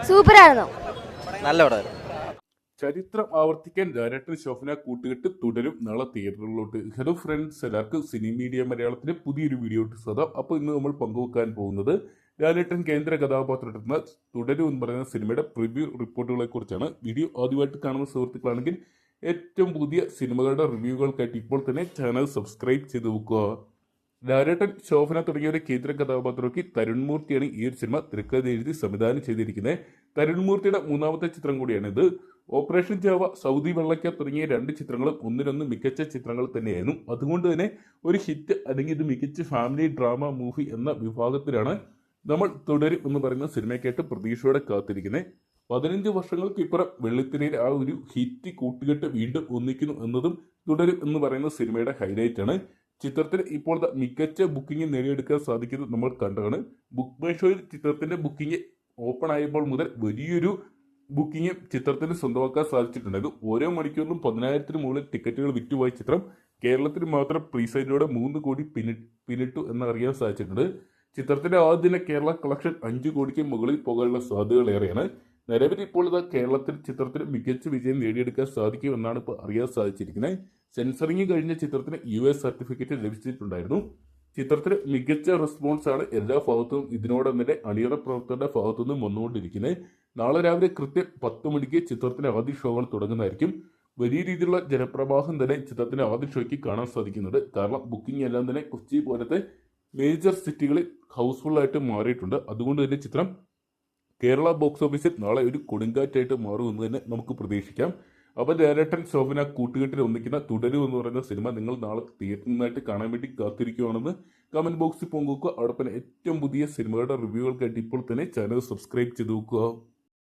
സൂപ്പറായിരുന്നു. നല്ല പടമായിരുന്നു. ചരിത്രം ആവർത്തിക്കാൻ ഡയറക്ടർ ശോഭന കൂട്ടുകെട്ട് തുടരും നാളെ തിയേറ്ററുകളിലോട്ട്. ഹലോ ഫ്രണ്ട്സ്, എല്ലാവർക്കും സിനി മീഡിയ മലയാളത്തിന്റെ പുതിയൊരു വീഡിയോ സ്വാഗതം. അപ്പോൾ ഇന്ന് നമ്മൾ പങ്കുവെക്കാൻ പോകുന്നത് ലാലേട്ടൻ കേന്ദ്ര കഥാപാത്രമെത്തുന്ന തുടരും എന്ന് പറയുന്ന സിനിമയുടെ പ്രിവ്യൂ റിപ്പോർട്ടുകളെ കുറിച്ചാണ്. വീഡിയോ ആദ്യമായിട്ട് കാണുന്ന സുഹൃത്തുക്കളാണെങ്കിൽ ഏറ്റവും പുതിയ സിനിമകളുടെ റിവ്യൂകൾക്കായിട്ട് ഇപ്പോൾ തന്നെ ചാനൽ സബ്സ്ക്രൈബ് ചെയ്ത് വെക്കുക. ലാലേട്ടൻ, ശോഭന തുടങ്ങിയവരെ കേന്ദ്ര കഥാപാത്രമാക്കി തരുൺമൂർത്തിയാണ് ഈ ഒരു സിനിമ തിരക്കഥ എഴുതി സംവിധാനം ചെയ്തിരിക്കുന്നത്. തരുൺമൂർത്തിയുടെ മൂന്നാമത്തെ ചിത്രം കൂടിയാണിത്. ഓപ്പറേഷൻ ചാവ, സൗദി വെള്ളക്ക തുടങ്ങിയ രണ്ട് ചിത്രങ്ങളും ഒന്നിനൊന്ന് മികച്ച ചിത്രങ്ങൾ തന്നെയായിരുന്നു. അതുകൊണ്ട് തന്നെ ഒരു ഹിറ്റ് അല്ലെങ്കിൽ ഇത് മികച്ച ഫാമിലി ഡ്രാമ മൂവി എന്ന വിഭാഗത്തിലാണ് നമ്മൾ തുടരും എന്ന് പറയുന്ന സിനിമയ്ക്കായിട്ട് പ്രതീക്ഷയോടെ കാത്തിരിക്കുന്നത്. 15 വർഷങ്ങൾക്ക് ഇപ്പുറം വെള്ളിത്തിരയിൽ ആ ഒരു ഹിറ്റ് കൂട്ടുകെട്ട് വീണ്ടും ഒന്നിക്കുന്നു എന്നതും തുടരും എന്ന് പറയുന്ന സിനിമയുടെ ഹൈലൈറ്റ് ആണ്. ചിത്രത്തിന് ഇപ്പോൾ മികച്ച ബുക്കിംഗ് നേടിയെടുക്കാൻ സാധിക്കുന്നത് നമ്മൾ കണ്ടതാണ്. ബുക്ക് മൈ ഷോയിൽ ചിത്രത്തിന്റെ ബുക്കിംഗ് ഓപ്പൺ ആയപ്പോൾ മുതൽ വലിയൊരു ബുക്കിംഗ് ചിത്രത്തിന് സ്വന്തമാക്കാൻ സാധിച്ചിട്ടുണ്ടായിരുന്നു. ഓരോ മണിക്കൂറിലും 10,000-ന് മുകളിൽ ടിക്കറ്റുകൾ വിറ്റുപോയ ചിത്രം കേരളത്തിൽ മാത്രം പ്രീസൈഡിലൂടെ 3 കോടി പിന്നിട്ടു എന്നറിയാൻ സാധിച്ചിട്ടുണ്ട്. ചിത്രത്തിന്റെ ആദ്യ ദിന കേരള കളക്ഷൻ 5 കോടിക്ക് മുകളിൽ പോകാനുള്ള സാധ്യതകൾ ഏറെയാണ്. നിലവിൽ ഇപ്പോൾ കേരളത്തിൽ ചിത്രത്തിന് മികച്ച വിജയം നേടിയെടുക്കാൻ സാധിക്കും എന്നാണ് ഇപ്പോൾ അറിയാൻ സാധിച്ചിരിക്കുന്നത്. സെൻസറിങ് കഴിഞ്ഞ ചിത്രത്തിന് US സർട്ടിഫിക്കറ്റ് ലഭിച്ചിട്ടുണ്ടായിരുന്നു. ചിത്രത്തിന് മികച്ച റെസ്പോൺസ് ആണ് എല്ലാ ഭാഗത്തും ഇതിനോടൊപ്പം തന്നെ അണിയറ പ്രവർത്തകരുടെ ഭാഗത്തു നിന്നും വന്നുകൊണ്ടിരിക്കുന്നത്. നാളെ രാവിലെ കൃത്യം 10 മണിക്ക് ചിത്രത്തിന്റെ ആദ്യ ഷോകൾ തുടങ്ങുന്നതായിരിക്കും. വലിയ രീതിയിലുള്ള ജനപ്രവാഹം തന്നെ ചിത്രത്തിന്റെ ആദ്യ ഷോയ്ക്ക് കാണാൻ സാധിക്കുന്നുണ്ട്. കാരണം ബുക്കിംഗ് എല്ലാം തന്നെ കൊച്ചി പോലത്തെ മേജർ സിറ്റികളിൽ ഹൗസ്ഫുൾ ആയിട്ട് മാറിയിട്ടുണ്ട്. അതുകൊണ്ട് തന്നെ ചിത്രം കേരള ബോക്സ് ഓഫീസിൽ നാളെ ഒരു കൊടുങ്കാറ്റായിട്ട് മാറുമെന്ന് തന്നെ നമുക്ക് പ്രതീക്ഷിക്കാം. അപ്പോൾ ലാലേട്ടൻ, ശോഭന കൂട്ടുകെട്ടിൽ ഒന്നിക്കുന്ന തുടരും എന്ന് പറയുന്ന സിനിമ നിങ്ങൾ നാളെ തിയേറ്ററിൽ നിന്നായിട്ട് കാണാൻ വേണ്ടി കാത്തിരിക്കുകയാണെന്ന് കമന്റ് ബോക്സിൽ പങ്കുവെക്കുക. അവിടെ ഏറ്റവും പുതിയ സിനിമകളുടെ റിവ്യൂകൾക്കായിട്ട് ഇപ്പോൾ തന്നെ ചാനൽ സബ്സ്ക്രൈബ് ചെയ്ത് വെക്കുക.